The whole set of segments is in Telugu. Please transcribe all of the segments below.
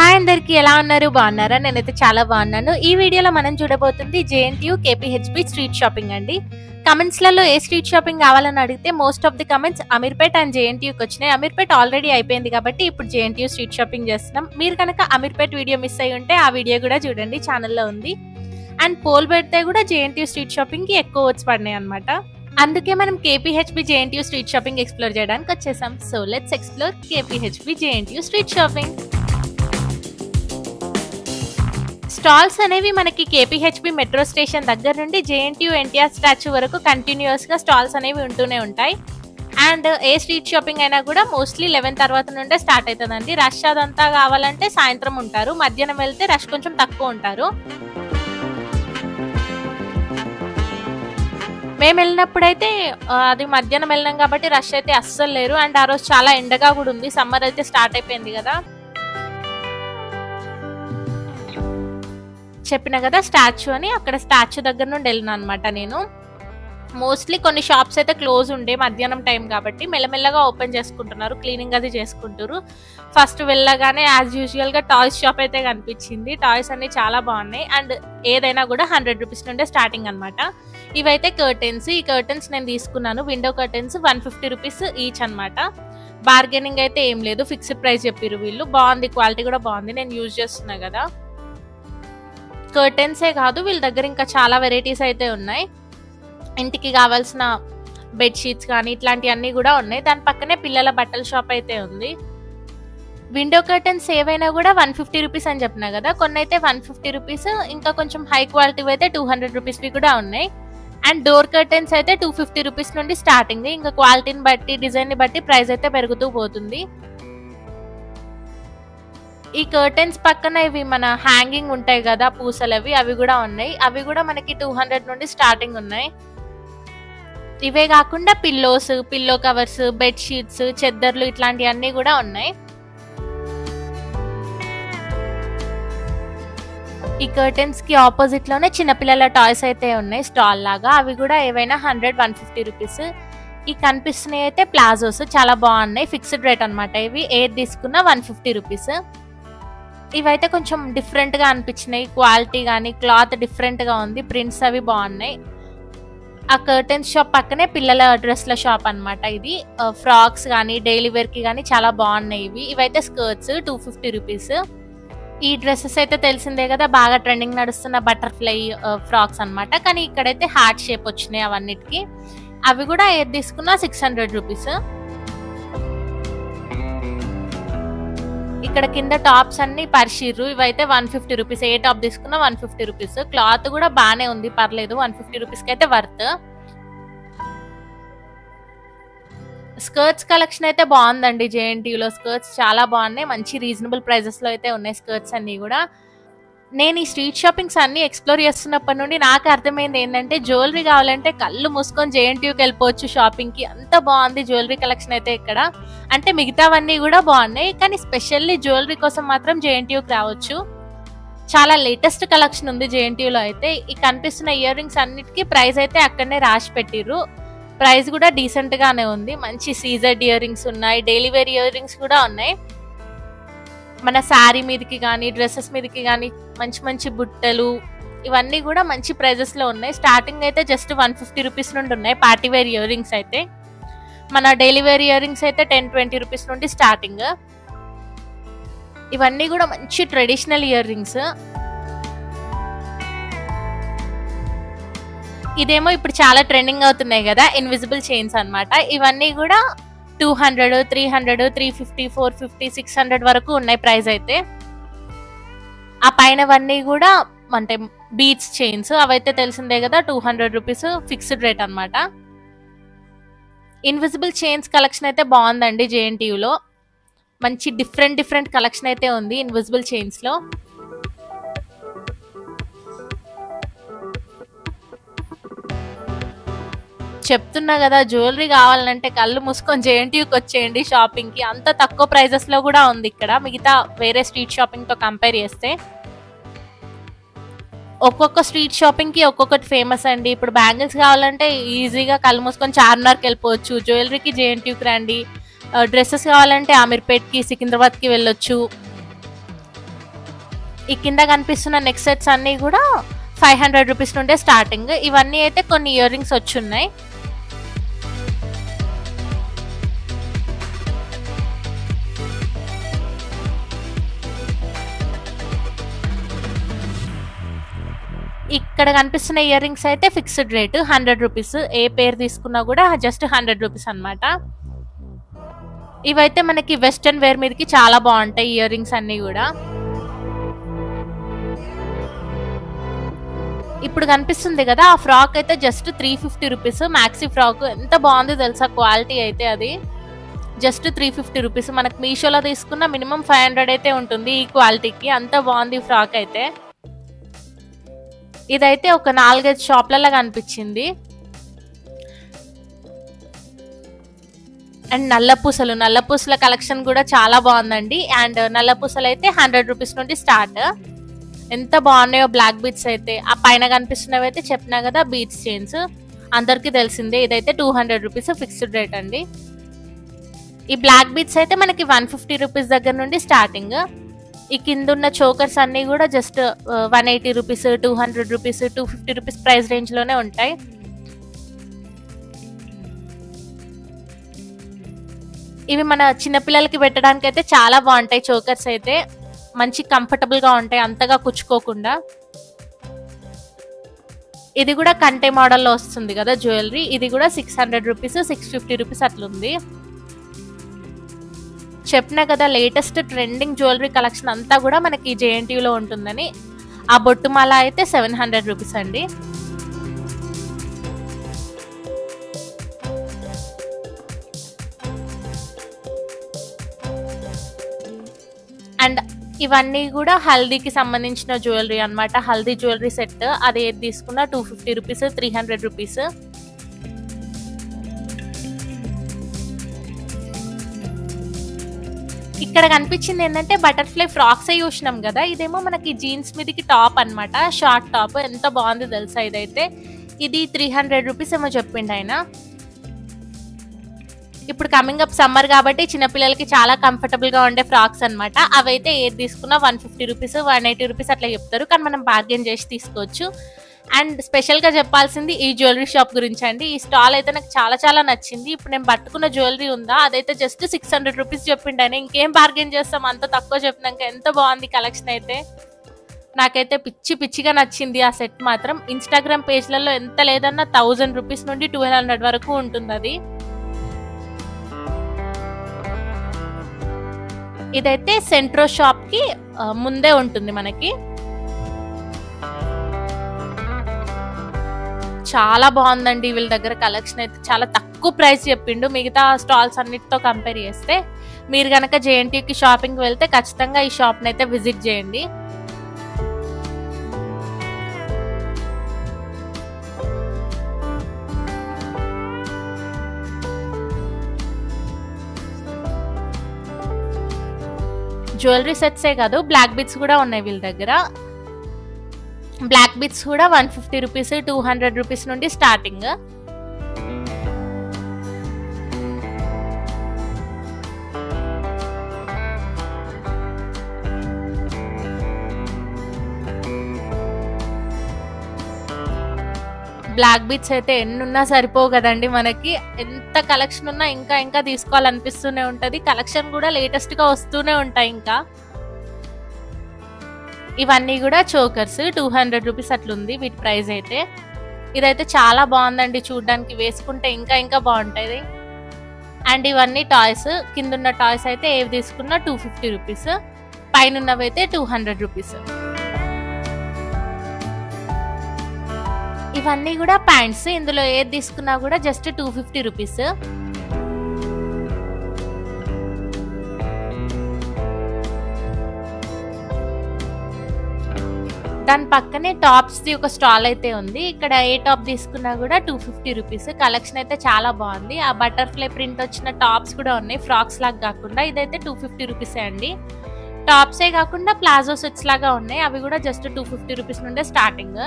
హాయ్ అందరికి ఎలా ఉన్నారు బాగున్నారా నేనైతే చాలా బాగున్నాను ఈ వీడియోలో మనం చూడబోతుంది జేఎన్టీయూ కేపీహెచ్బి స్ట్రీట్ షాపింగ్ అండి కమెంట్స్ లలో ఏ స్ట్రీట్ షాపింగ్ కావాలని అడిగితే most of the comments Ameerpet and జేఎన్టీయూకి వచ్చినాయి అమీర్పేట్ ఆల్రెడీ అయిపోయింది కాబట్టి ఇప్పుడు జేఎన్టీయూ స్ట్రీట్ షాపింగ్ చేస్తున్నాం మీరు కనుక అమీర్పేట్ వీడియో మిస్ అయ్యి ఉంటే ఆ వీడియో కూడా చూడండి ఛానల్లో ఉంది అండ్ పోల్ పెడితే కూడా జేఎన్టీయూ స్ట్రీట్ షాపింగ్ కి ఎక్కువ ఓట్స్ పడినాయి అన్నమాట అందుకే మనం KPHB JNTU street shopping explore చేయడానికి వచ్చేసాం so let's explore KPHB JNTU street shopping stalls అనేవి మనకి కేపీహెచ్బి మెట్రో స్టేషన్ దగ్గర నుండి జేఎన్టీయూ ఎన్టీఆర్ స్టాచ్యూ వరకు కంటిన్యూస్ గా స్టాల్స్ అనేవి ఉంటూనే ఉంటాయి అండ్ ఏ స్ట్రీట్ షాపింగ్ అయినా కూడా మోస్ట్లీ 11 తర్వాత నుండే స్టార్ట్ అవుతుందండి రష్ అదంతా కావాలంటే సాయంత్రం ఉంటారు మధ్యాహ్నం వెళ్తే రష్ కొంచెం తక్కువ ఉంటారు మేము వెళ్ళినప్పుడైతే అది మధ్యాహ్నం వెళ్ళినాం కాబట్టి రష్ అయితే అస్సలు లేరు అండ్ ఆ రోజు చాలా ఎండగా కూడా ఉంది సమ్మర్ అయితే స్టార్ట్ అయిపోయింది కదా చెప్పిన కదా స్టాచ్యూ అని అక్కడ స్టాచ్యూ దగ్గర నుండి వెళ్ళినా అనమాట నేను మోస్ట్లీ కొన్ని షాప్స్ అయితే క్లోజ్ ఉండే మధ్యాహ్నం టైం కాబట్టి మెల్లమెల్లగా ఓపెన్ చేసుకుంటున్నారు క్లీనింగ్ అది చేసుకుంటారు ఫస్ట్ వెళ్ళగానే యాజ్ యూజువల్ గా టాయ్స్ షాప్ అయితే కనిపించింది టాయ్స్ అన్ని చాలా బాగున్నాయి అండ్ ఏదైనా కూడా 100 రూపీస్ నుండే స్టార్టింగ్ అనమాట ఇవైతే కర్టెన్స్ ఈ కర్టెన్స్ నేను తీసుకున్నాను విండో కర్టెన్స్ 150 రూపీస్ ఈచ్ అనమాట బార్గెనింగ్ అయితే ఏం లేదు ఫిక్స్డ్ ప్రైస్ చెప్పారు వీళ్ళు బాగుంది క్వాలిటీ కూడా బాగుంది నేను యూజ్ చేస్తున్నా కదా కర్టెన్సే కాదు వీళ్ళ దగ్గర ఇంకా చాలా వెరైటీస్ అయితే ఉన్నాయి ఇంటికి కావాల్సిన బెడ్షీట్స్ కానీ ఇట్లాంటివన్నీ కూడా ఉన్నాయి దాని పక్కనే పిల్లల బట్టల షాప్ అయితే ఉంది విండో కర్టెన్స్ ఏవైనా కూడా 150 రూపీస్ అని చెప్పినా కదా కొన్ని అయితే 150 రూపీస్ ఇంకా కొంచెం హై క్వాలిటీ అయితే 200 రూపీస్వి కూడా ఉన్నాయి అండ్ డోర్ కర్టెన్స్ అయితే 250 రూపీస్ నుండి స్టార్టింగ్ ఇంకా క్వాలిటీని బట్టి డిజైన్ని బట్టి ప్రైస్ అయితే పెరుగుతూ పోతుంది ఈ కర్టెన్స్ పక్కన ఇవి మన హ్యాంగింగ్ ఉంటాయి కదా పూసలు అవి కూడా ఉన్నాయి అవి కూడా మనకి 200 నుండి స్టార్టింగ్ ఉన్నాయి ఇవే కాకుండా పిల్లోస్ పిల్లో కవర్స్ బెడ్షీట్స్ చెద్దర్లు ఇట్లాంటివన్నీ కూడా ఉన్నాయి ఈ కర్టెన్స్ కి ఆపోజిట్ లోనే చిన్నపిల్లల టాయ్స్ అయితే ఉన్నాయి స్టాల్ లాగా అవి కూడా ఏవైనా 100-150 రూపీస్ ఈ కనిపిస్తున్నాయి అయితే ప్లాజోస్ చాలా బాగున్నాయి ఫిక్స్డ్ రేట్ అనమాట ఇవి ఏది తీసుకున్నా 150 రూపీస్ ఇవైతే కొంచెం డిఫరెంట్ గా అనిపించినాయి క్వాలిటీ కానీ క్లాత్ డిఫరెంట్ గా ఉంది ప్రింట్స్ అవి బాగున్నాయి ఆ కర్టెన్స్ షాప్ పక్కనే పిల్లల డ్రెస్ల షాప్ అనమాట ఇది ఫ్రాక్స్ కానీ డైలీ వేర్ కి కానీ చాలా బాగున్నాయి ఇవైతే స్కర్ట్స్ 250 రూపీస్ ఈ డ్రెస్సెస్ అయితే తెలిసిందే కదా బాగా ట్రెండింగ్ నడుస్తున్న బటర్ఫ్లై ఫ్రాక్స్ అనమాట కానీ ఇక్కడైతే హార్ట్ షేప్ వచ్చినాయి అవన్నిటికి అవి కూడా ఏది తీసుకున్నా 600 రూపీస్ ఇక్కడ కింద టాప్స్ అన్ని పరిషిర్రు ఇవైతే 150 రూపీస్ ఏ టాప్ తీసుకున్నా 150 రూపీస్ క్లాత్ కూడా బానే ఉంది పర్లేదు 150 రూపీస్ కి అయితే వర్త్ స్కర్ట్స్ కలెక్షన్ అయితే బాగుందండి జేఎన్టీయూలో స్కర్ట్స్ చాలా బాగున్నాయి మంచి రీజనబుల్ ప్రైజెస్ లో అయితే ఉన్నాయి స్కర్ట్స్ అన్ని కూడా నేను ఈ స్ట్రీట్ షాపింగ్స్ అన్ని ఎక్స్ప్లోర్ చేస్తున్నప్పటి నుండి నాకు అర్థమైంది ఏంటంటే జ్యువెలరీ కావాలంటే కళ్ళు మూసుకొని జేఎన్టీయూకి వెళ్ళిపోవచ్చు షాపింగ్ కి అంత బాగుంది జ్యువెలరీ కలెక్షన్ అయితే ఇక్కడ అంటే మిగతావన్నీ కూడా బాగున్నాయి కానీ స్పెషల్లీ జ్యువెలరీ కోసం మాత్రం జేఎన్టీయూకి రావచ్చు చాలా లేటెస్ట్ కలెక్షన్ ఉంది జేఎన్టీయూలో అయితే ఈ కనిపిస్తున్న ఇయర్ రింగ్స్ అన్నిటికీ ప్రైస్ అయితే అక్కడనే రాసి పెట్టిర్రు ప్రైస్ కూడా డీసెంట్ గానే ఉంది మంచి సీజర్డ్ ఇయర్ రింగ్స్ ఉన్నాయి డైలీ వేర్ ఇయర్ రింగ్స్ కూడా ఉన్నాయి మన శారీ మీదకి కానీ డ్రెస్సెస్ మీదకి కానీ మంచి మంచి బుట్టలు ఇవన్నీ కూడా మంచి ప్రైజెస్ లో ఉన్నాయి స్టార్టింగ్ అయితే జస్ట్ 150 రూపీస్ నుండి ఉన్నాయి పార్టీ వేర్ ఇయర్ రింగ్స్ అయితే మన డైలీ వేర్ ఇయర్ రింగ్స్ అయితే 10-20 రూపీస్ నుండి స్టార్టింగ్ ఇవన్నీ కూడా మంచి ట్రెడిషనల్ ఇయర్ రింగ్స్ ఇదేమో ఇప్పుడు చాలా ట్రెండింగ్ అవుతున్నాయి కదా ఇన్విజిబుల్ చైన్స్ అన్నమాట ఇవన్నీ కూడా 200, 300, 350, 450, 600 వరకు ఉన్నాయి ప్రైస్ అయితే ఆ పైనవన్నీ కూడా అంటే బీట్స్ చైన్స్ అవైతే తెలిసిందే కదా 200 రూపీస్ ఫిక్స్డ్ రేట్ అనమాట ఇన్విజిబుల్ చైన్స్ కలెక్షన్ అయితే బాగుందండి జేఎన్టీయూలో మంచి డిఫరెంట్ కలెక్షన్ అయితే ఉంది ఇన్విజిబుల్ చైన్స్ లో చెప్తున్నా కదా జ్యువెలరీ కావాలంటే కళ్ళు మూసుకొని జేఎన్టీయూకి వచ్చేయండి షాపింగ్ కి అంత తక్కువ ప్రైజెస్ లో కూడా ఉంది ఇక్కడ మిగతా వేరే స్ట్రీట్ షాపింగ్ తో కంపేర్ చేస్తే ఒక్కొక్క స్ట్రీట్ షాపింగ్ కి ఒక్కొక్కటి ఫేమస్ అండి ఇప్పుడు బ్యాంగిల్స్ కావాలంటే ఈజీగా కళ్ళు మూసుకొని చార్మినార్కి వెళ్ళిపోవచ్చు జ్యువెలరీకి జేఎన్టీయూకి రండి డ్రెస్సెస్ కావాలంటే అమీర్పేట్కి సికింద్రాబాద్కి వెళ్ళొచ్చు ఈ కింద కనిపిస్తున్న నెక్ సెట్స్ అన్నీ కూడా 500 రూపీస్ నుండే స్టార్టింగ్. ఇవన్నీ అయితే కొన్ని ఇయర్ రింగ్స్ వచ్చున్నాయి. ఇక్కడ కనిపిస్తున్న ఇయర్ రింగ్స్ అయితే ఫిక్స్డ్ రేట్ 100 రూపీస్. ఏ పేరు తీసుకున్నా కూడా జస్ట్ 100 రూపీస్ అనమాట. ఇవైతే మనకి వెస్టర్న్ వేర్ మీదకి చాలా బాగుంటాయి ఇయర్ రింగ్స్ అన్నీ కూడా. ఇప్పుడు కనిపిస్తుంది కదా ఆ ఫ్రాక్ అయితే జస్ట్ 350 రూపీస్. మ్యాక్సీ ఫ్రాక్ ఎంత బాగుంది తెలుసా, క్వాలిటీ అయితే అది జస్ట్ 350 రూపీస్. మనకు మీషోలో తీసుకున్న మినిమం 500 అయితే ఉంటుంది ఈ క్వాలిటీకి. అంత బాగుంది ఫ్రాక్ అయితే. ఇదైతే ఒక 4-5 షాప్లలో కనిపించింది. అండ్ నల్లపూసల కలెక్షన్ కూడా చాలా బాగుందండి. అండ్ నల్లపూసలు అయితే 100 రూపీస్ నుండి స్టార్ట్. ఎంత బాగున్నాయో బ్లాక్ బీడ్స్ అయితే. ఆ పైన కనిపిస్తున్నవి అయితే చెప్పినా కదా బీడ్స్ చైన్స్, అందరికీ తెలిసిందే. ఇదైతే 200 రూపీస్ ఫిక్స్డ్ రేట్ అండి. ఈ బ్లాక్ బీడ్స్ అయితే మనకి 150 రూపీస్ దగ్గర నుండి స్టార్టింగ్. ఈ కింద ఉన్న చోకర్స్ అన్నీ కూడా just 180 rupees, 200 rupees, 250 rupees price రేంజ్లోనే ఉంటాయి. ఇవి మన చిన్నపిల్లలకి పెట్టడానికి అయితే చాలా బాగుంటాయి. చోకర్స్ అయితే మంచి కంఫర్టబుల్గా ఉంటాయి, అంతగా కుచ్చుకోకుండా. ఇది కూడా కంటే మోడల్లో వస్తుంది కదా జ్యువెలరీ. ఇది కూడా 600 రూపీస్, 650 రూపీస్ అట్లుంది. చెప్పినా కదా లేటెస్ట్ ట్రెండింగ్ జ్యువెలరీ కలెక్షన్ అంతా కూడా మనకి జేఎన్టీయూలో ఉంటుందని. ఆ బొట్టుమాల అయితే 700 రూపీస్ అండి. అండ్ ఇవన్నీ కూడా హల్దీకి సంబంధించిన జ్యువెలరీ అనమాట. హల్దీ జ్యువెలరీ సెట్ అది ఏది తీసుకున్నా 250 రూపీస్, 300 రూపీస్. ఇక్కడ కనిపించింది ఏంటంటే బటర్ఫ్లై ఫ్రాక్స్ చూసినాం కదా, ఇదేమో మనకి జీన్స్ మీదకి టాప్ అనమాట, షార్ట్ టాప్. ఎంత బాగుంది తెలుసా ఇదైతే. ఇది 300 రూపీస్ ఏమో చెప్పిండు ఆయన. ఇప్పుడు కమింగ్ అప్ సమ్మర్ కాబట్టి చిన్నపిల్లలకి చాలా కంఫర్టబుల్ గా ఉండే ఫ్రాక్స్ అనమాట. అవైతే ఏది తీసుకున్నా 150 రూపీస్, 180 రూపీస్ అట్లా చెప్తారు, కానీ మనం బార్గెన్ చేసి తీసుకోవచ్చు. అండ్ స్పెషల్ గా చెప్పాల్సింది ఈ జ్యువెలరీ షాప్ గురించి అండి. ఈ స్టాల్ అయితే నాకు చాలా చాలా నచ్చింది. ఇప్పుడు నేను పట్టుకున్న జ్యువెలరీ ఉందా అదైతే జస్ట్ 600 రూపీస్ చెప్పిండాను. ఇంకేం బార్గెన్ చేస్తాం అంత తక్కువ చెప్పినాక. ఎంత బాగుంది కలెక్షన్ అయితే. నాకైతే పిచ్చిగా నచ్చింది ఆ సెట్ మాత్రం. ఇన్స్టాగ్రామ్ పేజ్లలో ఎంత లేదన్నా 1000 రూపీస్ నుండి 1200 వరకు ఉంటుంది అది. ఇదైతే సెంట్రో షాప్ కి ముందే ఉంటుంది మనకి. చాలా బాగుందండి వీళ్ళ దగ్గర కలెక్షన్ అయితే. చాలా తక్కువ ప్రైస్ చెప్పిండు మిగతా స్టాల్స్ అన్నిటితో కంపేర్ చేస్తే. మీరు కనుక జేఎన్టీయూకి షాపింగ్ వెళ్తే ఖచ్చితంగా ఈ షాప్ని అయితే విజిట్ చేయండి. జ్యువెలరీ సెట్సే కాదు బ్లాక్ బీడ్స్ కూడా ఉన్నాయి వీళ్ళ దగ్గర. బ్లాక్ బీడ్స్ కూడా 150 రూపీస్, 200 రూపీస్ నుండి స్టార్టింగ్. బ్లాక్ బీడ్స్ అయితే ఎన్నున్నా సరిపోవు కదండి మనకి. ఎంత కలెక్షన్ ఉన్నా ఇంకా తీసుకోవాలనిపిస్తూనే ఉంటది. కలెక్షన్ కూడా లేటెస్ట్ గా వస్తూనే ఉంటాయి. ఇంకా ఇవన్నీ కూడా చోకర్స్ 200 రూపీస్ అట్లుంది వీటి ప్రైస్ అయితే. ఇదైతే చాలా బాగుందండి చూడడానికి, వేసుకుంటే ఇంకా బాగుంటుంది. అండ్ ఇవన్నీ టాయ్స్. కిందున్న టాయ్స్ అయితే ఏవి తీసుకున్నా 250 రూపీస్, పైన ఉన్నవైతే 200 రూపీస్. ఇవన్నీ కూడా ప్యాంట్స్. ఇందులో ఏది తీసుకున్నా కూడా జస్ట్ 250 రూపీస్. దాని పక్కనే టాప్స్ ది ఒక స్టాల్ అయితే ఉంది. ఇక్కడ ఏ టాప్ తీసుకున్నా కూడా 250 రూపీస్. కలెక్షన్ అయితే చాలా బాగుంది. ఆ బటర్ఫ్లై ప్రింట్ వచ్చిన టాప్స్ కూడా ఉన్నాయి, ఫ్రాక్స్ లాగా కాకుండా. ఇదైతే 250 రూపీసే అండి. టాప్సే కాకుండా ప్లాజో సెట్స్ లాగా ఉన్నాయి, అవి కూడా జస్ట్ 250 రూపీస్ నుండే స్టార్టింగ్.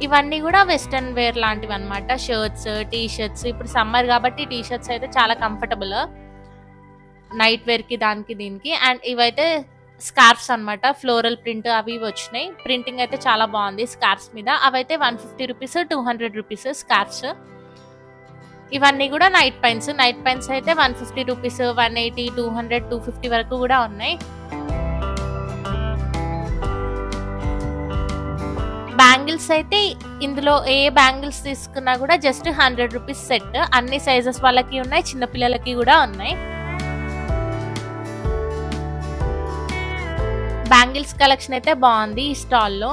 ఇవన్నీ కూడా వెస్టర్న్ వేర్ లాంటివి అనమాట. Shirts, T shirts. ఇప్పుడు సమ్మర్ కాబట్టి టీ షర్ట్స్ అయితే చాలా కంఫర్టబుల్ నైట్ వేర్ కి, దానికి దీనికి. అండ్ ఇవైతే స్కార్ఫ్స్ అనమాట, ఫ్లోరల్ ప్రింట్ అవి వచ్చినాయి. ప్రింటింగ్ అయితే చాలా బాగుంది స్కార్ఫ్స్ మీద. అవైతే 150 రూపీస్, 200 రూపీస్ స్కార్ఫ్స్. ఇవన్నీ కూడా నైట్ పైన్స్. నైట్ పైన్స్ అయితే 150 రూపీస్, 180, 200, 250 వరకు కూడా ఉన్నాయి. బ్యాంగిల్స్ అయితే ఇందులో ఏ బ్యాంగిల్స్ తీసుకున్నా కూడా జస్ట్ 100 రూపీస్ సెట్. అన్ని సైజెస్ వాళ్ళకి ఉన్నాయి, చిన్నపిల్లలకి కూడా ఉన్నాయి. బ్యాంగిల్స్ కలెక్షన్ అయితే బాగుంది ఈ స్టాల్లో.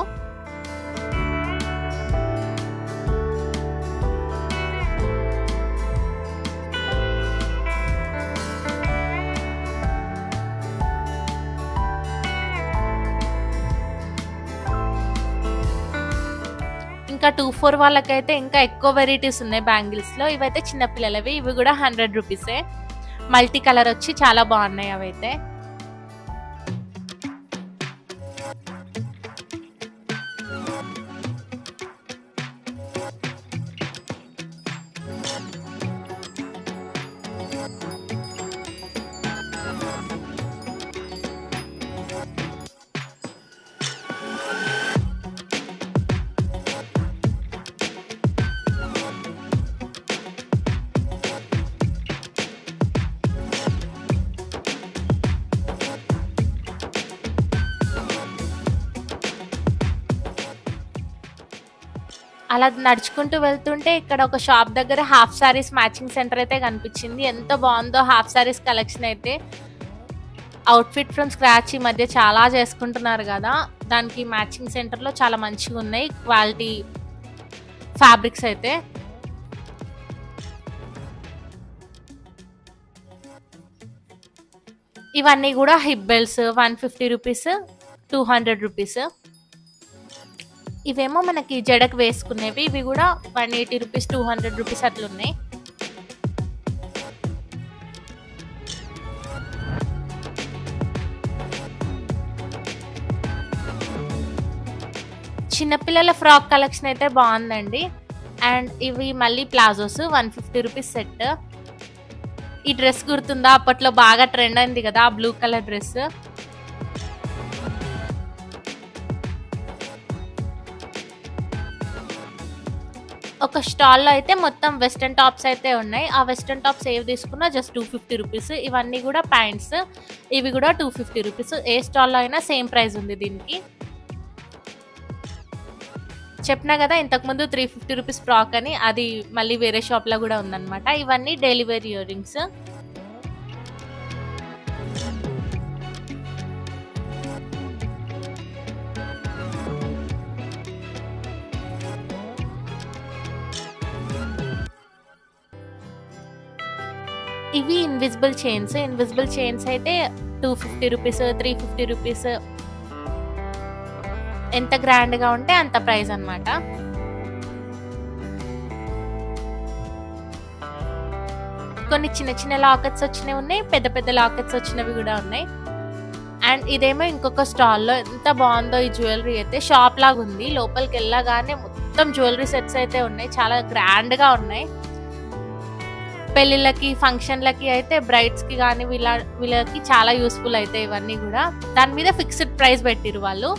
ఇంకా 2-4 వాళ్ళకైతే ఇంకా ఎక్కువ వెరైటీస్ ఉన్నాయి బ్యాంగిల్స్ లో. ఇవైతే చిన్నపిల్లలవి, ఇవి కూడా 100 రూపీసే. మల్టీ కలర్ వచ్చి చాలా బాగున్నాయి అవైతే. అలా నడుచుకుంటూ వెళ్తుంటే ఇక్కడ ఒక షాప్ దగ్గర హాఫ్ సారీస్ మ్యాచింగ్ సెంటర్ అయితే కనిపించింది. ఎంత బాగుందో హాఫ్ సారీస్ కలెక్షన్ అయితే. అవుట్ఫిట్ ఫ్రమ్ స్క్రాచ్ ఈ మధ్య చాలా చేసుకుంటున్నారు కదా, దానికి మ్యాచింగ్ సెంటర్లో చాలా మంచిగా ఉన్నాయి క్వాలిటీ ఫ్యాబ్రిక్స్ అయితే. ఇవన్నీ కూడా హిప్ బెల్ట్స్ 150 రూపీస్, 200 రూపీస్. ఇవేమో మనకి జడకు వేసుకునేవి, ఇవి కూడా 180 రూపీస్, 200 రూపీస్ అట్లున్నాయి. చిన్నపిల్లల ఫ్రాక్ కలెక్షన్ అయితే బాగుందండి. అండ్ ఇవి మళ్ళీ ప్లాజోస్ 150 రూపీస్ సెట్. ఈ డ్రెస్ గుర్తుందా, అప్పట్లో బాగా ట్రెండ్ అయింది కదా ఆ బ్లూ కలర్ డ్రెస్. ఒక స్టాల్లో అయితే మొత్తం వెస్టర్న్ టాప్స్ అయితే ఉన్నాయి. ఆ వెస్టర్న్ టాప్స్ ఏవి తీసుకున్నా జస్ట్ 250 రూపీస్. ఇవన్నీ కూడా ప్యాంట్స్, ఇవి కూడా 250 రూపీస్. ఏ స్టాల్లో అయినా సేమ్ ప్రైస్ ఉంది దీనికి. చెప్పినా కదా ఇంతకుముందు 350 రూపీస్ ఫ్రాక్ అని, అది మళ్ళీ వేరే షాప్లో కూడా ఉందన్నమాట. ఇవన్నీ డైలీ వేర్ ఇయర్ రింగ్స్. ఇవి ఇన్విజిబుల్ చైన్స్. ఇన్విజిబుల్ చైన్స్ అయితే 250 రూపీస్, 350 రూపీస్. ఎంత గ్రాండ్గా ఉంటే అంత ప్రైస్ అన్నమాట. కొన్ని చిన్న చిన్న లాకెట్స్ వచ్చినవి ఉన్నాయి, పెద్ద పెద్ద లాకెట్స్ వచ్చినవి కూడా ఉన్నాయి. అండ్ ఇదేమో ఇంకొక స్టాల్లో. ఎంత బాగుందో ఈ జ్యువెలరీ అయితే. షాప్ లాగా ఉంది, లోపలికి వెళ్ళగానే మొత్తం జ్యువెలరీ సెట్స్ అయితే ఉన్నాయి, చాలా గ్రాండ్గా ఉన్నాయి. పెళ్ళిళ్ళకి, ఫంక్షన్లకి అయితే బ్రైడ్స్కి కానీ వీళ్ళకి చాలా యూస్ఫుల్ అయితే ఇవన్నీ కూడా. దాని మీద ఫిక్స్డ్ ప్రైస్ పెట్టిరు వాళ్ళు.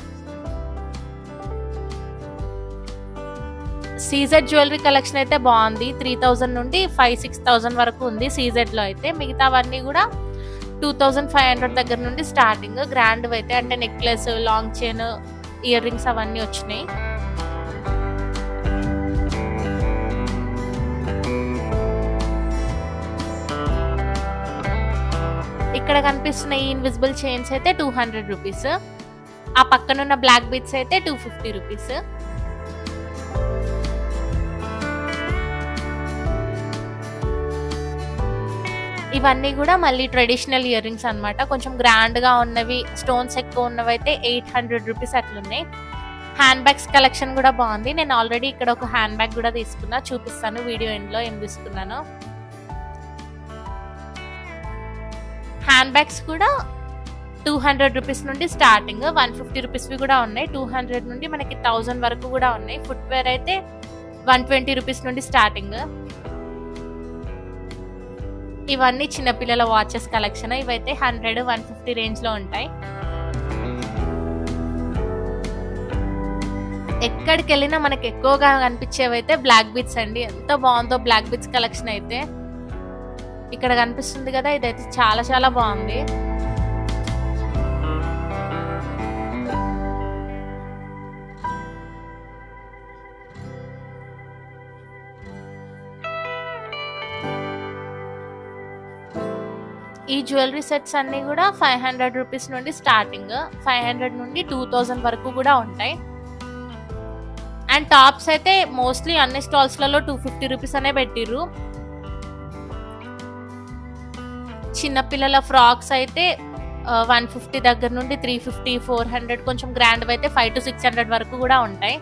సీజెడ్ జ్యువెలరీ కలెక్షన్ అయితే బాగుంది. 3000 నుండి 5-6,000 వరకు ఉంది సీజెడ్లో అయితే. మిగతావన్నీ కూడా 2500 దగ్గర నుండి స్టార్టింగ్. గ్రాండ్ అయితే అంటే necklace, long chain, ear rings అవన్నీ వచ్చినాయి. ఇక్కడ కనిపిస్తున్న ఈ ఇన్విజిబుల్ చైన్స్ అయితే 200 రూపీస్. ఆ పక్కనున్న బ్లాక్ బీట్స్ అయితే 250 రూపీస్. ఇవన్నీ కూడా మళ్ళీ ట్రెడిషనల్ ఇయర్ రింగ్స్ అనమాట. కొంచెం గ్రాండ్గా ఉన్నవి, స్టోన్స్ ఎక్కువ ఉన్నవి అయితే 800 రూపీస్ అట్లున్నాయి. హ్యాండ్ బ్యాగ్స్ కలెక్షన్ కూడా బాగుంది. నేను ఆల్రెడీ ఇక్కడ ఒక హ్యాండ్ బ్యాగ్ కూడా తీసుకున్నా, చూపిస్తాను వీడియో ఎండ్లో ఏం తీసుకున్నాను. హ్యాండ్ బ్యాగ్స్ కూడా 200 రూపీస్ నుండి స్టార్టింగ్. 150 రూపీస్వి కూడా ఉన్నాయి. 200 నుండి మనకి 1000 వరకు కూడా ఉన్నాయి. ఫుట్వేర్ అయితే 120 రూపీస్ నుండి స్టార్టింగ్. ఇవన్నీ చిన్నపిల్లల వాచెస్ కలెక్షన్. ఇవైతే 100-150 రేంజ్లో ఉంటాయి. ఎక్కడికి వెళ్ళినా మనకి ఎక్కువగా కనిపించేవైతే బ్లాక్ బీట్స్ అండి. ఎంత బాగుందో బ్లాక్ బీట్స్ కలెక్షన్ అయితే. ఇక్కడ కనిపిస్తుంది కదా, ఇదైతే చాలా చాలా బాగుంది. ఈ జ్యువెలరీ సెట్స్ అన్ని కూడా 500 రూపీస్ నుండి స్టార్టింగ్, 500 నుండి 2000 వరకు కూడా ఉంటాయి. అండ్ టాప్స్ అయితే మోస్ట్లీ అన్ని స్టాల్స్లలో 250 రూపీస్ అనే పెట్టిర్రు. చిన్నపిల్లల ఫ్రాక్స్ అయితే 150 దగ్గర నుండి 350, 400, కొంచెం గ్రాండ్ అయితే 500 to 600 వరకు కూడా ఉంటాయి.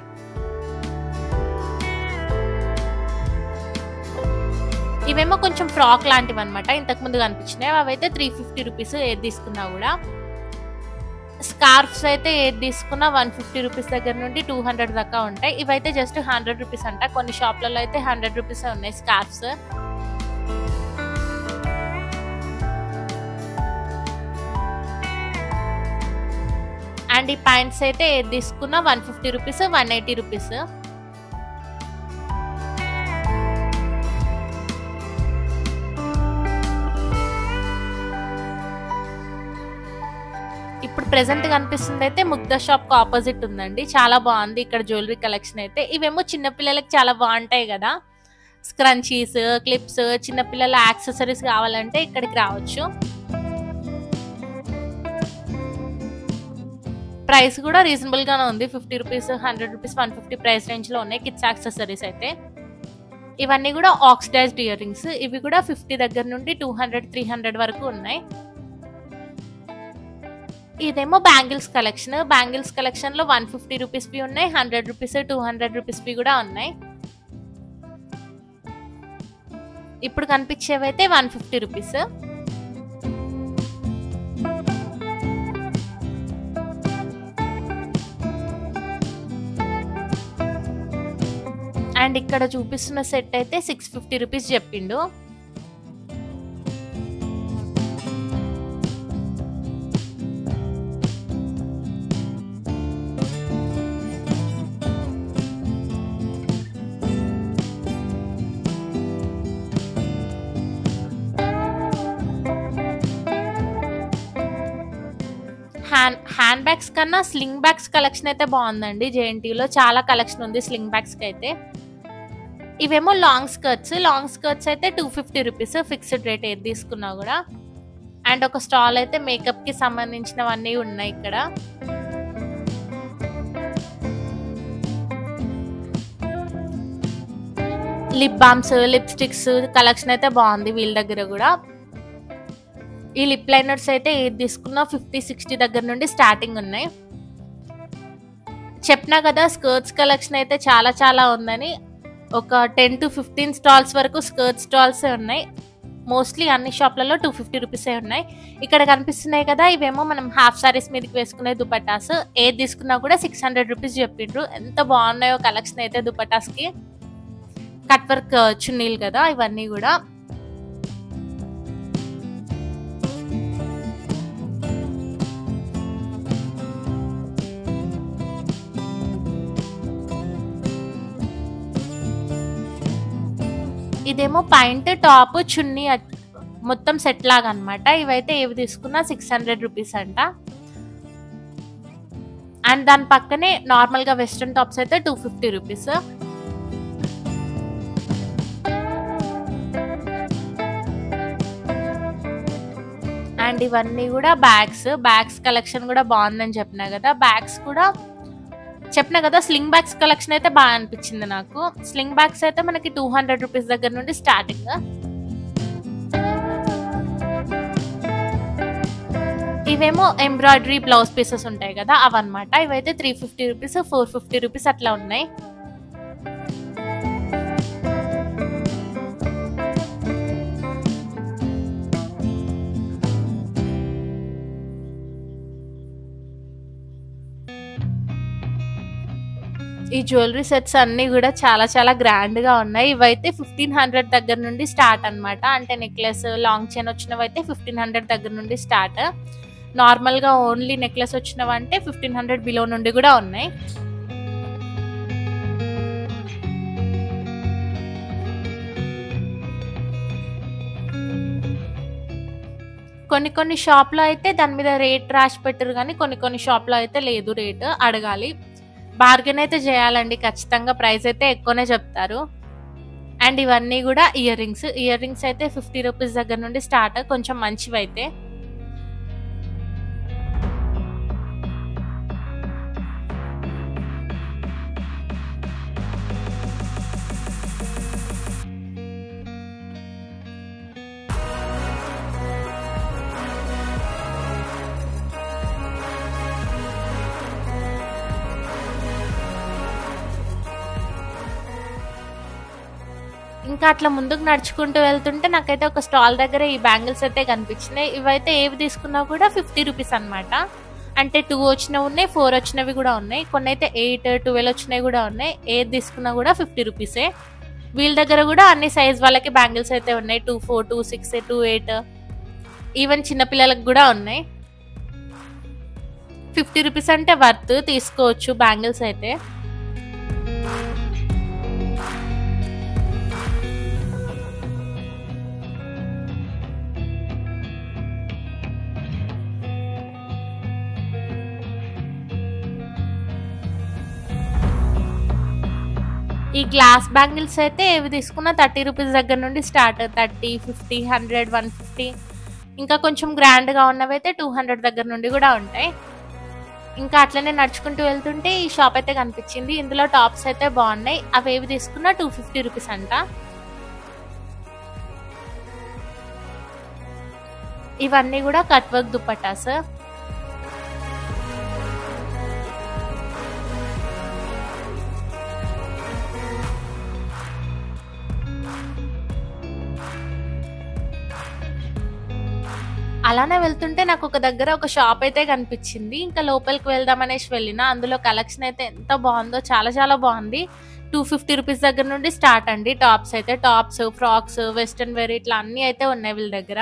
ఇవేమో కొంచెం ఫ్రాక్ లాంటివి అనమాట, ఇంతకు ముందు కనిపించినాయి. అవైతే 350 రూపీస్ ఏది తీసుకున్నా కూడా. స్కార్ఫ్స్ అయితే ఏది తీసుకున్నా 150 రూపీస్ దగ్గర నుండి 200 దాకా ఉంటాయి. ఇవైతే జస్ట్ 100 రూపీస్ అంట. కొన్ని షాప్లలో అయితే 100 రూపీస్ ఉన్నాయి స్కార్ఫ్స్. అండ్ ఈ ప్యాంట్స్ అయితే ఏది తీసుకున్నా 150 రూపీస్, 180 రూపీస్. ఇప్పుడు ప్రెసెంట్ కనిపిస్తుంది అయితే ముగ్ధా షాప్ కి ఆపోజిట్ ఉందండి. చాలా బాగుంది ఇక్కడ జ్యువెలరీ కలెక్షన్ అయితే. ఇవేమో చిన్నపిల్లలకి చాలా బాగుంటాయి కదా, స్క్రంచీస్, క్లిప్స్, చిన్నపిల్లల యాక్సెసరీస్ కావాలంటే ఇక్కడికి రావచ్చు. ప్రైస్ కూడా రీజనబుల్ గానే ఉంది. 50 రూపీస్, 100 రూపీస్, 150 ప్రైస్ రేంజ్ లో ఉన్నాయి కిడ్స్ యాక్సెసరీస్ అయితే. ఇవన్నీ కూడా ఆక్సిడైజ్డ్ ఇయర్ రింగ్స్. ఇవి కూడా 50 దగ్గర నుండి 200, 300 వరకు ఉన్నాయి. ఇదేమో బ్యాంగిల్స్ కలెక్షన్. బ్యాంగిల్స్ కలెక్షన్ లో 150 రూపీస్ వి ఉన్నాయి, 100 రూపీస్, 200 రూపీస్ వి కూడా ఉన్నాయి. ఇప్పుడు కనిపించేవైతే 150 రూపీస్. అండ్ ఇక్కడ చూపిస్తున్న సెట్ అయితే 650 రూపీస్ చెప్పిండు. హ్యాండ్ బ్యాగ్స్ కన్నా స్లింగ్ బ్యాగ్స్ కలెక్షన్ అయితే బాగుందండి. జేఎన్టీలో చాలా కలెక్షన్ ఉంది స్లింగ్ బ్యాగ్స్ కి అయితే. ఇవేమో లాంగ్ స్కర్ట్స్. లాంగ్ స్కర్ట్స్ అయితే 250 రూపీస్ ఫిక్స్డ్ రేట్ ఏది తీసుకున్నా కూడా. అండ్ ఒక స్టాల్ అయితే మేకప్ కి సంబంధించినవన్నీ ఉన్నాయి ఇక్కడ. లిప్ బామ్స్, లిప్స్టిక్స్ కలెక్షన్ అయితే బాగుంది వీళ్ళ దగ్గర కూడా. ఈ లిప్ లైనర్స్ అయితే ఏది తీసుకున్నా 50, 60 దగ్గర నుండి స్టార్టింగ్ ఉన్నాయి. చెప్పినా కదా స్కర్ట్స్ కలెక్షన్ అయితే చాలా చాలా ఉందని. ఒక 10 to 15 స్టాల్స్ వరకు స్కర్ట్ స్టాల్స్ ఉన్నాయి. మోస్ట్లీ అన్ని షాప్లలో 250 రూపీసే ఉన్నాయి. ఇక్కడ కనిపిస్తున్నాయి కదా, ఇవేమో మనం హాఫ్ సారీస్ మీదకి వేసుకునే దుపట్టాస్. ఏది తీసుకున్నా కూడా 600 రూపీస్ చెప్పిండ్రు. ఎంత బాగున్నాయో కలెక్షన్ అయితే దుపట్టాస్ కి. కట్ వర్క్ చున్నీలు కదా ఇవన్నీ కూడా. ఇదేమో పాయింట్, టాప్, చున్నీ మొత్తం సెట్ లాగా అనమాట. ఇవైతే ఏవి తీసుకున్నా 600 రూపీస్ అంట. అండ్ దాని పక్కనే నార్మల్ గా వెస్ట్రన్ టాప్స్ అయితే 250 రూపీస్. అండ్ ఇవన్నీ కూడా బ్యాగ్స్ కలెక్షన్ కూడా బాగుందని చెప్పినా కదా. బ్యాగ్స్ కూడా చెప్పినా కదా, స్లింగ్ బ్యాగ్స్ కలెక్షన్ అయితే బాగా అనిపించింది నాకు. స్లింగ్ బ్యాగ్స్ అయితే మనకి 200 రూపీస్ దగ్గర నుండి స్టార్టింగ్. ఇవేమో ఎంబ్రాయిడరీ బ్లౌజ్ పీసెస్ ఉంటాయి కదా అవన్నమాట. ఇవైతే 350 రూపీస్, 450 రూపీస్ అట్లా ఉన్నాయి. ఈ జ్యువెలరీ సెట్స్ అన్ని కూడా చాలా చాలా గ్రాండ్ గా ఉన్నాయి. ఇవైతే 1500 దగ్గర నుండి స్టార్ట్ అనమాట. అంటే నెక్లెస్, లాంగ్ చైన్ వచ్చినవైతే 1500 దగ్గర నుండి స్టార్ట్. నార్మల్ గా ఓన్లీ నెక్లెస్ వచ్చినవంటే 1500 బిలో నుండి కూడా ఉన్నాయి. కొన్ని షాప్‌లో అయితే దాని మీద రేట్ రాసి పెట్టరు గానీ, కొన్ని షాప్‌లో అయితే లేదు రేట్. అడగాలి. బార్గెన్ అయితే చేయాలండి ఖచ్చితంగా. ప్రైస్ అయితే ఎక్కువనే చెప్తారు. అండ్ ఇవన్నీ గూడా ఇయర్ రింగ్స్. ఇయర్ రింగ్స్ అయితే ₹50 దగ్గర నుండి స్టార్ట్. కొంచెం మంచివైతే. ఇంకా అట్లా ముందుకు నడుచుకుంటూ వెళ్తుంటే నాకైతే ఒక స్టాల్ దగ్గర ఈ బ్యాంగిల్స్ అయితే కనిపించినాయి. ఇవైతే ఏవి తీసుకున్నా కూడా ₹50 అన్నమాట. అంటే 2 వచ్చినవి ఉన్నాయి, 4 వచ్చినవి కూడా ఉన్నాయి. కొన్ని అయితే 8, 12 వచ్చినవి కూడా ఉన్నాయి. ఏది తీసుకున్నా కూడా ₹50. వీళ్ళ దగ్గర కూడా అన్ని సైజ్ వాళ్ళకి బ్యాంగిల్స్ అయితే ఉన్నాయి. 24, 26, 28 ఈవెన్ చిన్నపిల్లలకు కూడా ఉన్నాయి. ₹50 అంటే వర్త్, తీసుకోవచ్చు బ్యాంగిల్స్ అయితే. ఈ గ్లాస్ బ్యాంగిల్స్ అయితే ఏవి తీసుకున్నా ₹30 దగ్గర నుండి స్టార్ట్. 30, 50, 100, 150 ఇంకా కొంచెం గ్రాండ్‌గా ఉన్నవైతే 200 దగ్గర నుండి కూడా ఉంటాయి. ఇంకా అట్లనే నడుచుకుంటూ వెళ్తుంటే ఈ షాప్ అయితే కనిపించింది. ఇందులో టాప్స్ అయితే బాగున్నాయి. అవి ఏవి తీసుకున్నా ₹250 అంట. ఇవన్నీ కూడా కట్ వర్క్ దుపట్టాస్. అలానే వెళ్తుంటే నాకు ఒక దగ్గర ఒక షాప్ అయితే కనిపించింది. ఇంకా లోపలికి వెళ్దాం అనేసి వెళ్ళిన. అందులో కలెక్షన్ అయితే ఎంత బాగుందో, చాలా చాలా బాగుంది. ₹250 దగ్గర నుండి స్టార్ట్ అండి. టాప్స్ అయితే టాప్స్, ఫ్రాక్స్, వెస్టర్న్ వేర్ ఇట్లా అన్ని అయితే ఉన్నాయి వీళ్ళ దగ్గర.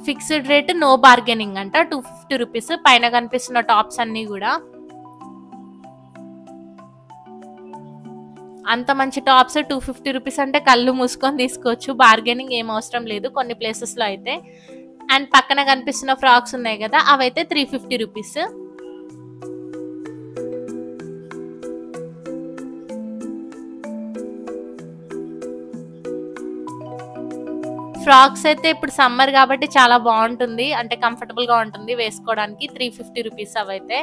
ఫిక్స్డ్ రేట్, నో బార్గెనింగ్ అంట. ₹250 పైన కనిపిస్తున్న టాప్స్ అన్ని కూడా. అంత మంచి టాప్స్ ₹250 అంటే కళ్ళు మూసుకొని తీసుకోవచ్చు. బార్గెనింగ్ ఏం అవసరం లేదు కొన్ని ప్లేసెస్‌లో అయితే. అండ్ పక్కన కనిపిస్తున్న ఫ్రాక్స్ ఉన్నాయి కదా, అవైతే ₹350. ఫ్రాక్స్ అయితే ఇప్పుడు సమ్మర్ కాబట్టి చాలా బాగుంటుంది. అంటే కంఫర్టబుల్ గా ఉంటుంది వేసుకోవడానికి. ₹350 అవైతే.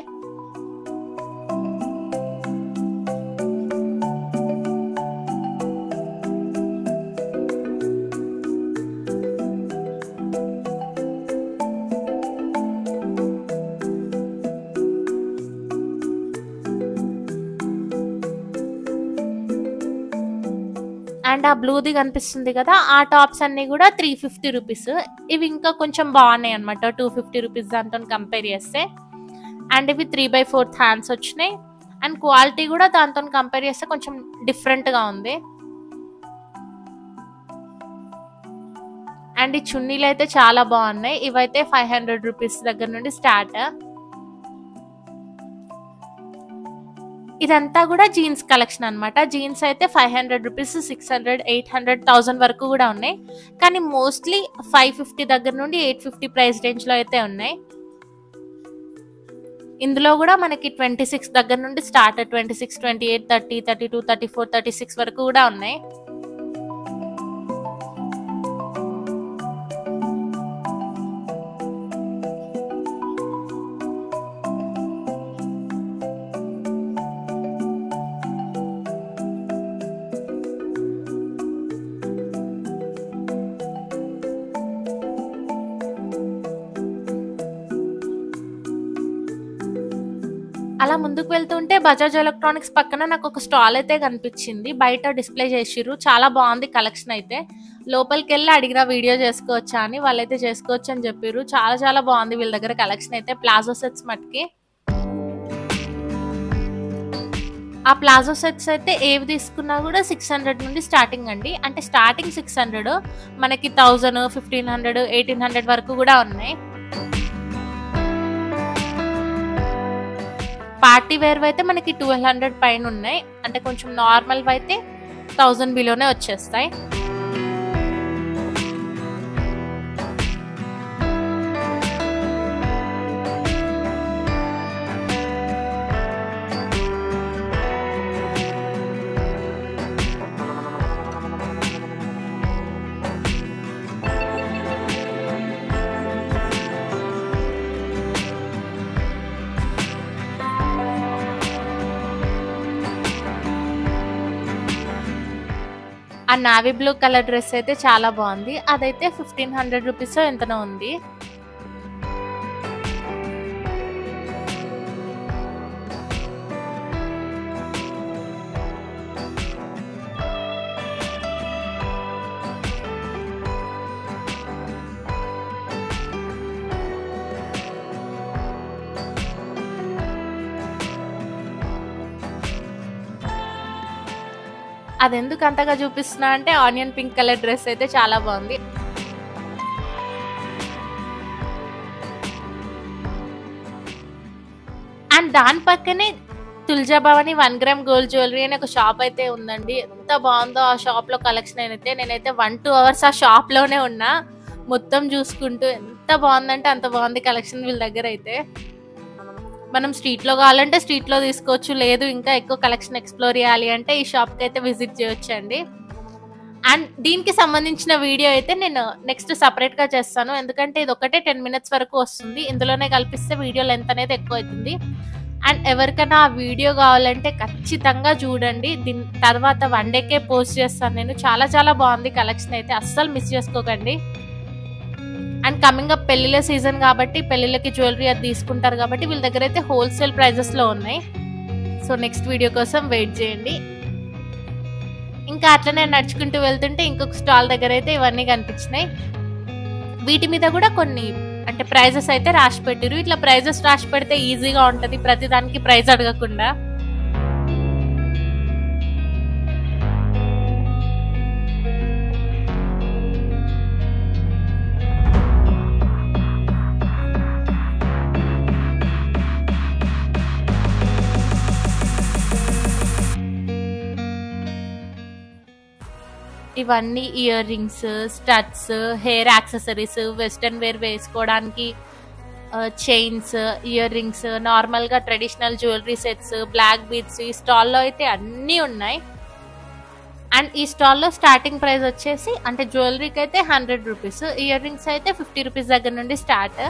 అండ్ ఆ బ్లూది కనిపిస్తుంది కదా, ఆ టాప్స్ అన్ని కూడా ₹350. ఇవి ఇంకా కొంచెం బాగున్నాయి అనమాట ₹250 దాంతో కంపేర్ చేస్తే. అండ్ ఇవి 3/4 హ్యాండ్స్ వచ్చినాయి. అండ్ క్వాలిటీ కూడా దాంతో కంపేర్ చేస్తే కొంచెం డిఫరెంట్ గా ఉంది. అండ్ ఈ చున్నీలు అయితే చాలా బాగున్నాయి. ఇవైతే ₹500 దగ్గర నుండి స్టార్ట్. ఇదంతా కూడా జీన్స్ కలెక్షన్ అనమాట. జీన్స్ అయితే ₹500, ₹600, ₹800, ₹1000 వరకు కూడా ఉన్నాయి. కానీ మోస్ట్లీ $550 దగ్గర నుండి $850 ప్రైస్ రేంజ్ లో అయితే ఉన్నాయి. ఇందులో కూడా మనకి 26 దగ్గర నుండి స్టార్ట్. 26, 28, 30, 32, 34, 36 వరకు కూడా ఉన్నాయి. అలా ముందుకు వెళ్తుంటే బజాజ్ ఎలక్ట్రానిక్స్ పక్కన నాకు ఒక స్టాల్ అయితే కనిపించింది. బయట డిస్ప్లే చేసిర్రు. చాలా బాగుంది కలెక్షన్ అయితే. లోపలికి వెళ్ళి అడిగిన వీడియో చేసుకోవచ్చా అని, వాళ్ళైతే చేసుకోవచ్చు అని చెప్పారు. చాలా చాలా బాగుంది వీళ్ళ దగ్గర కలెక్షన్ అయితే. ప్లాజో సెట్స్ మట్టుకి. ఆ ప్లాజో సెట్స్ అయితే ఏవి తీసుకున్నా కూడా 600 నుండి స్టార్టింగ్ అండి. అంటే స్టార్టింగ్ 600, మనకి 1000, 1500, 1800 వరకు కూడా ఉన్నాయి. పార్టీ వేర్ అయితే మనకి 1200 పైన ఉన్నాయి. అంటే కొంచెం నార్మల్ అయితే 1000 బిలోనే వచ్చేస్తాయి. ఆ నావీ బ్లూ కలర్ డ్రెస్ అయితే చాలా బాగుంది. అదైతే 1500 రూపీస్ ఎంతనో ఉంది. అదెందుకు అంతగా చూపిస్తున్నా అంటే ఆనియన్ పింక్ కలర్ డ్రెస్ అయితే చాలా బాగుంది. అండ్ దాని పక్కనే Tulja Bhavani 1 gram gold jewellery అని ఒక షాప్ అయితే ఉందండి. ఎంత బాగుందో ఆ షాప్ లో కలెక్షన్ నేనైతే 1-2 అవర్స్ ఆ షాప్ లోనే ఉన్నా, మొత్తం చూసుకుంటూ. ఎంత బాగుందంటే అంత బాగుంది కలెక్షన్ వీళ్ళ దగ్గర అయితే. మనం స్ట్రీట్లో కావాలంటే స్ట్రీట్లో తీసుకోవచ్చు, లేదు ఇంకా ఎక్కువ కలెక్షన్ ఎక్స్ప్లోర్ చేయాలి అంటే ఈ షాప్కి అయితే విజిట్ చేయొచ్చండి. అండ్ దీనికి సంబంధించిన వీడియో అయితే నేను నెక్స్ట్ సపరేట్గా చేస్తాను, ఎందుకంటే ఇది ఒకటే 10 minutes వరకు వస్తుంది. ఇందులోనే కల్పిస్తే వీడియో లెంత్ అనేది ఎక్కువ అవుతుంది. అండ్ ఎవరికైనా ఆ వీడియో కావాలంటే ఖచ్చితంగా చూడండి. దీని తర్వాత 1 డేకే పోస్ట్ చేస్తాను నేను. చాలా చాలా బాగుంది కలెక్షన్ అయితే, అస్సలు మిస్ చేసుకోకండి. అండ్ కమింగ్ అప్ పెళ్లిళ్ళ సీజన్ కాబట్టి పెళ్లిళ్ళకి జ్యువెలరీ అది తీసుకుంటారు కాబట్టి వీళ్ళ దగ్గర అయితే హోల్సేల్ ప్రైజెస్లో ఉన్నాయి. సో నెక్స్ట్ వీడియో కోసం వెయిట్ చేయండి. ఇంకా అట్లనే నడుచుకుంటూ వెళ్తుంటే ఇంకొక స్టాల్ దగ్గర అయితే ఇవన్నీ కనిపించినాయి. వీటి మీద కూడా కొన్ని అంటే ప్రైజెస్ అయితే రాసి పెట్టిరు. ఇట్లా ప్రైజెస్ రాసి పెడితే ఈజీగా ఉంటుంది, ప్రతిదానికి ప్రైజ్ అడగకుండా. ఇవన్నీ ear rings, studs, hair accessories, western wear వేసుకోవడానికి చైన్స్, ఇయర్ రింగ్స్, నార్మల్గా traditional jewellery sets, black beads ఈ స్టాల్లో అయితే అన్నీ ఉన్నాయి. అండ్ ఈ స్టాల్లో స్టార్టింగ్ ప్రైస్ వచ్చేసి అంటే జ్యువెలరీకి అయితే 100 రూపీస్, ఇయర్ రింగ్స్ అయితే 50 రూపీస్ దగ్గర నుండి స్టార్ట్.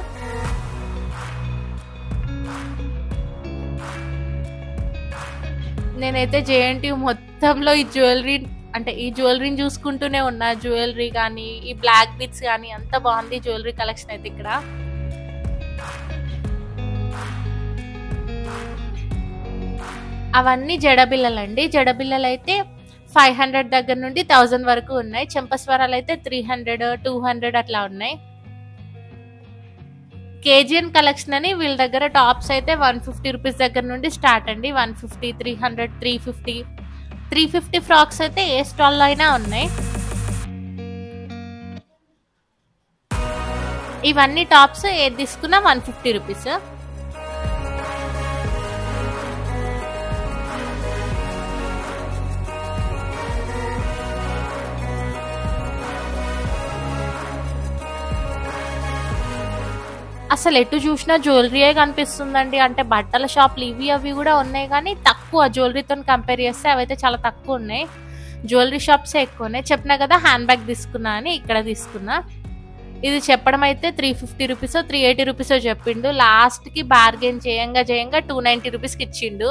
నేనైతే JNTU మొత్తంలో ఈ జ్యువెలరీని చూసుకుంటూనే ఉన్నా. జ్యువెలరీ కానీ ఈ బ్లాక్ బీడ్స్ కానీ అంత బాగుంది జ్యువెలరీ కలెక్షన్ అయితే ఇక్కడ. అవన్నీ జడబిల్లలు అండి. జడబిల్లలు అయితే 500 దగ్గర నుండి 1000 వరకు ఉన్నాయి. చెంపస్వరాలు అయితే 300, 200 అట్లా ఉన్నాయి. KGN కలెక్షన్ అని వీళ్ళ దగ్గర టాప్స్ అయితే 150 రూపీస్ దగ్గర నుండి స్టార్ట్ అండి. 150, 300, 350 ఫ్రాక్స్ అయితే ఏ స్టాల్లో అయినా ఉన్నాయి. ఇవన్నీ టాప్స్ ఏది తీసుకున్నా 150 రూపీస్. అసలు ఎటు చూసినా జ్యువెలరీయే కనిపిస్తుందండి. అంటే బట్టల షాప్లు ఇవి అవి కూడా ఉన్నాయి కానీ తక్కువ, జ్యువెలరీతో కంపేర్ చేస్తే అవైతే చాలా తక్కువ ఉన్నాయి. జ్యువెలరీ షాప్సే ఎక్కువ ఉన్నాయి. చెప్పినా కదా హ్యాండ్ బ్యాగ్ తీసుకున్నా అని, ఇక్కడ తీసుకున్నా. ఇది చెప్పడం అయితే 350 రూపీసో 380 రూపీసో చెప్పిండు. లాస్ట్కి బార్గెన్ చేయంగా 290 రూపీస్కి ఇచ్చిండు.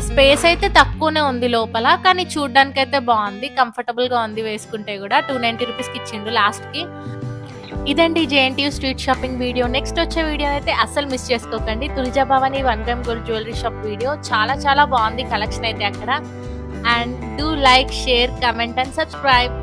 స్పేస్ అయితే తక్కువనే ఉంది లోపల, కానీ చూడడానికి అయితే బాగుంది, కంఫర్టబుల్గా ఉంది వేసుకుంటే కూడా. 290 రూపీస్కి ఇచ్చిండు లాస్ట్కి. ఇదండి JNTU street shopping video. Next వచ్చే వీడియో అయితే అస్సలు మిస్ చేసుకోకండి. Tulja Bhavani 1 gram gold jewellery shop video. చాలా చాలా బాగుంది కలెక్షన్ అయితే అక్కడ. And do like, share, comment and subscribe.